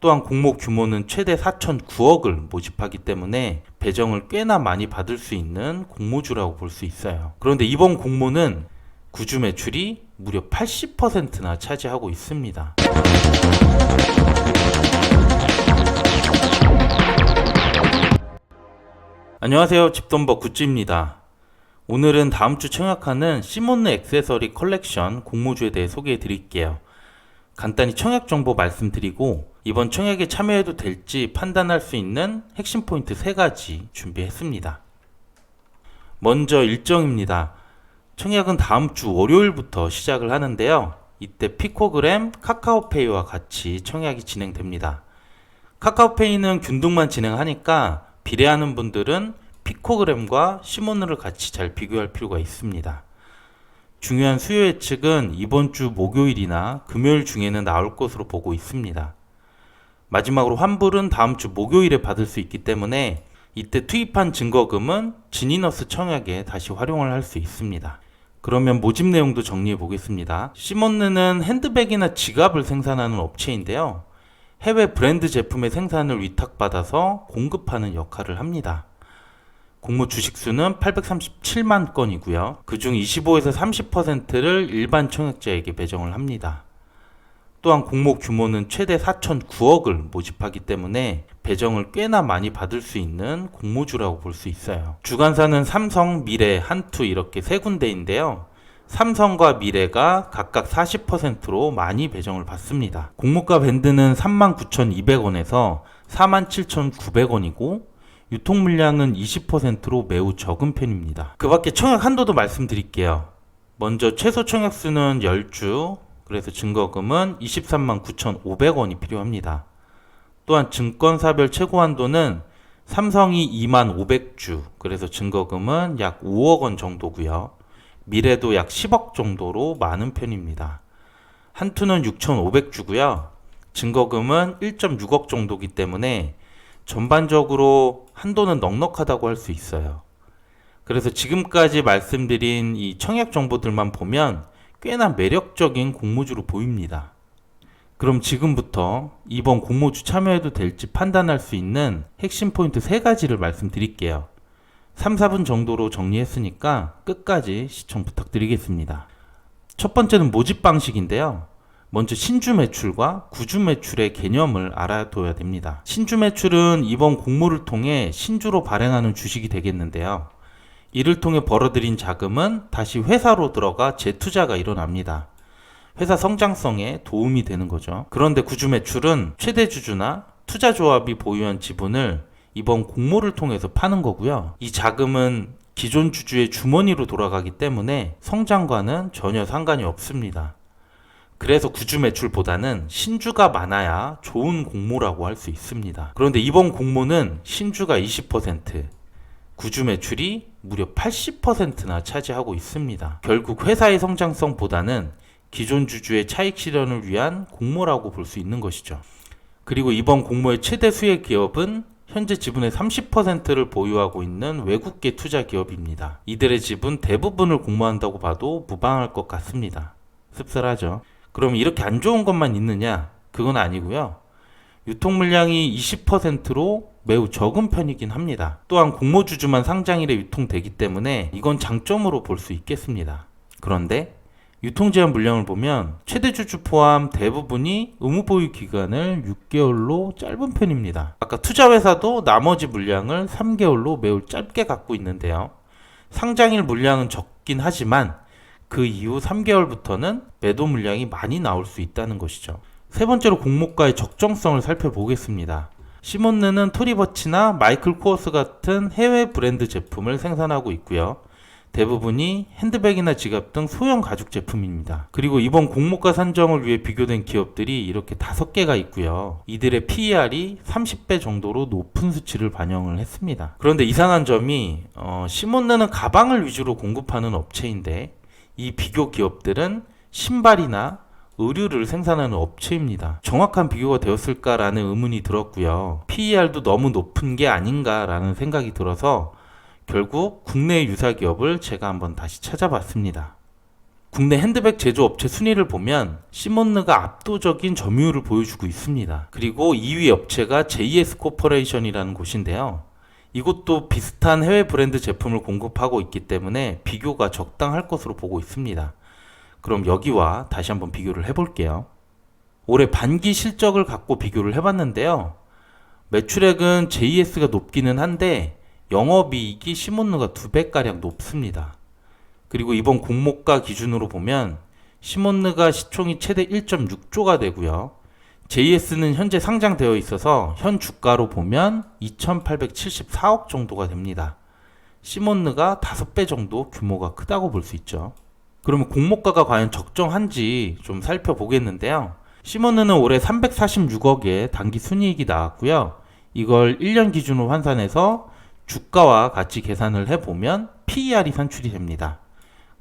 또한 공모 규모는 최대 4,009억을 모집하기 때문에 배정을 꽤나 많이 받을 수 있는 공모주라고 볼 수 있어요. 그런데 이번 공모는 구주 매출이 무려 80%나 차지하고 있습니다. 안녕하세요, 집돈버 굿즈입니다. 오늘은 다음주 청약하는 시몬느 액세서리 컬렉션 공모주에 대해 소개해 드릴게요. 간단히 청약 정보 말씀드리고 이번 청약에 참여해도 될지 판단할 수 있는 핵심 포인트 3가지 준비했습니다. 먼저 일정입니다. 청약은 다음 주 월요일부터 시작을 하는데요. 이때 피코그램, 카카오페이와 같이 청약이 진행됩니다. 카카오페이는 균등만 진행하니까 비례하는 분들은 피코그램과 시몬느를 같이 잘 비교할 필요가 있습니다. 중요한 수요 예측은 이번 주 목요일이나 금요일 중에는 나올 것으로 보고 있습니다. 마지막으로 환불은 다음 주 목요일에 받을 수 있기 때문에 이때 투입한 증거금은 지니너스 청약에 다시 활용을 할 수 있습니다. 그러면 모집 내용도 정리해 보겠습니다. 시몬느는 핸드백이나 지갑을 생산하는 업체인데요. 해외 브랜드 제품의 생산을 위탁받아서 공급하는 역할을 합니다. 공모 주식수는 837만 건이고요. 그중 25에서 30%를 일반 청약자에게 배정을 합니다. 또한 공모 규모는 최대 4,009억을 모집하기 때문에 배정을 꽤나 많이 받을 수 있는 공모주라고 볼 수 있어요. 주관사는 삼성, 미래, 한투 이렇게 3군데인데요. 삼성과 미래가 각각 40%로 많이 배정을 받습니다. 공모가 밴드는 39,200원에서 47,900원이고 유통 물량은 20%로 매우 적은 편입니다. 그 밖에 청약 한도도 말씀드릴게요. 먼저 최소 청약수는 10주, 그래서 증거금은 23만 9,500원이 필요합니다. 또한 증권사별 최고 한도는 삼성이 2만 500주, 그래서 증거금은 약 5억 원 정도고요. 미래도 약 10억 정도로 많은 편입니다. 한투는 6,500주고요. 증거금은 1.6억 정도이기 때문에 전반적으로 한도는 넉넉하다고 할 수 있어요. 그래서 지금까지 말씀드린 이 청약 정보들만 보면 꽤나 매력적인 공모주로 보입니다. 그럼 지금부터 이번 공모주 참여해도 될지 판단할 수 있는 핵심 포인트 3가지를 말씀드릴게요. 3, 4분 정도로 정리했으니까 끝까지 시청 부탁드리겠습니다. 첫 번째는 모집 방식인데요. 먼저 신주 매출과 구주 매출의 개념을 알아둬야 됩니다. 신주 매출은 이번 공모를 통해 신주로 발행하는 주식이 되겠는데요. 이를 통해 벌어들인 자금은 다시 회사로 들어가 재투자가 일어납니다. 회사 성장성에 도움이 되는 거죠. 그런데 구주 매출은 최대 주주나 투자조합이 보유한 지분을 이번 공모를 통해서 파는 거고요. 이 자금은 기존 주주의 주머니로 돌아가기 때문에 성장과는 전혀 상관이 없습니다. 그래서 구주 매출보다는 신주가 많아야 좋은 공모라고 할 수 있습니다. 그런데 이번 공모는 신주가 20%, 구주 매출이 무려 80%나 차지하고 있습니다. 결국 회사의 성장성보다는 기존 주주의 차익 실현을 위한 공모라고 볼 수 있는 것이죠. 그리고 이번 공모의 최대 수혜 기업은 현재 지분의 30%를 보유하고 있는 외국계 투자 기업입니다. 이들의 지분 대부분을 공모한다고 봐도 무방할 것 같습니다. 씁쓸하죠. 그럼 이렇게 안 좋은 것만 있느냐? 그건 아니고요. 유통 물량이 20%로 매우 적은 편이긴 합니다. 또한 공모주주만 상장일에 유통되기 때문에 이건 장점으로 볼 수 있겠습니다. 그런데 유통 제한 물량을 보면 최대 주주 포함 대부분이 의무 보유 기간을 6개월로 짧은 편입니다. 아까 투자회사도 나머지 물량을 3개월로 매우 짧게 갖고 있는데요. 상장일 물량은 적긴 하지만 그 이후 3개월부터는 매도 물량이 많이 나올 수 있다는 것이죠. 세 번째로 공모가의 적정성을 살펴보겠습니다. 시몬느는 토리버치나 마이클 코어스 같은 해외 브랜드 제품을 생산하고 있고요. 대부분이 핸드백이나 지갑 등 소형 가죽 제품입니다. 그리고 이번 공모가 산정을 위해 비교된 기업들이 이렇게 5개가 있고요. 이들의 PER이 30배 정도로 높은 수치를 반영을 했습니다. 그런데 이상한 점이 시몬느는 가방을 위주로 공급하는 업체인데 이 비교 기업들은 신발이나 의류를 생산하는 업체입니다. 정확한 비교가 되었을까라는 의문이 들었고요. PER도 너무 높은 게 아닌가라는 생각이 들어서 결국 국내 유사 기업을 제가 한번 다시 찾아봤습니다. 국내 핸드백 제조업체 순위를 보면 시몬느가 압도적인 점유율을 보여주고 있습니다. 그리고 2위 업체가 JS 코퍼레이션이라는 곳인데요. 이곳도 비슷한 해외 브랜드 제품을 공급하고 있기 때문에 비교가 적당할 것으로 보고 있습니다. 그럼 여기와 다시 한번 비교를 해볼게요. 올해 반기 실적을 갖고 비교를 해봤는데요. 매출액은 JS가 높기는 한데 영업이익이 시몬느가 2배가량 높습니다. 그리고 이번 공모가 기준으로 보면 시몬느가 시총이 최대 1.6조가 되고요. JS는 현재 상장되어 있어서 현 주가로 보면 2,874억 정도가 됩니다. 시몬느가 5배 정도 규모가 크다고 볼 수 있죠. 그러면 공모가가 과연 적정한지 좀 살펴보겠는데요. 시몬느는 올해 346억의 단기 순이익이 나왔고요. 이걸 1년 기준으로 환산해서 주가와 같이 계산을 해보면 PER이 산출이 됩니다.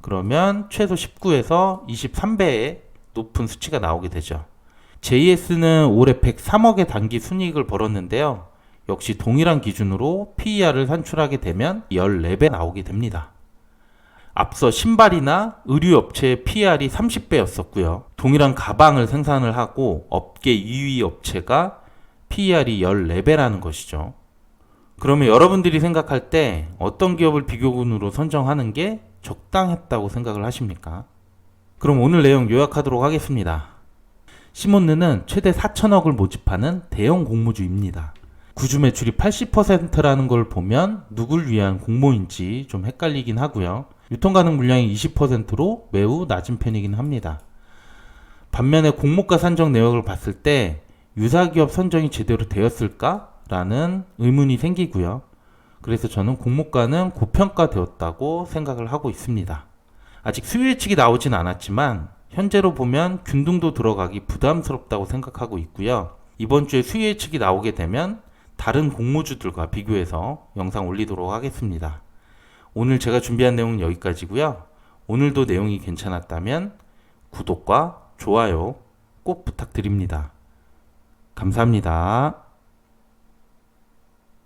그러면 최소 19에서 23배의 높은 수치가 나오게 되죠. JS는 올해 103억의 단기 순이익을 벌었는데요. 역시 동일한 기준으로 PER을 산출하게 되면 14배 나오게 됩니다. 앞서 신발이나 의류업체의 PER이 30배였었고요. 동일한 가방을 생산을 하고 업계 2위 업체가 PER이 14배라는 것이죠. 그러면 여러분들이 생각할 때 어떤 기업을 비교군으로 선정하는 게 적당했다고 생각을 하십니까? 그럼 오늘 내용 요약하도록 하겠습니다. 시몬느는 최대 4천억을 모집하는 대형 공모주입니다. 구주 매출이 80%라는 걸 보면 누굴 위한 공모인지 좀 헷갈리긴 하고요. 유통 가능 물량이 20%로 매우 낮은 편이긴 합니다. 반면에 공모가 산정 내역을 봤을 때 유사기업 선정이 제대로 되었을까? 라는 의문이 생기고요. 그래서 저는 공모가는 고평가되었다고 생각을 하고 있습니다. 아직 수요 예측이 나오진 않았지만 현재로 보면 균등도 들어가기 부담스럽다고 생각하고 있고요. 이번 주에 수요 예측이 나오게 되면 다른 공모주들과 비교해서 영상 올리도록 하겠습니다. 오늘 제가 준비한 내용은 여기까지고요. 오늘도 내용이 괜찮았다면 구독과 좋아요 꼭 부탁드립니다. 감사합니다.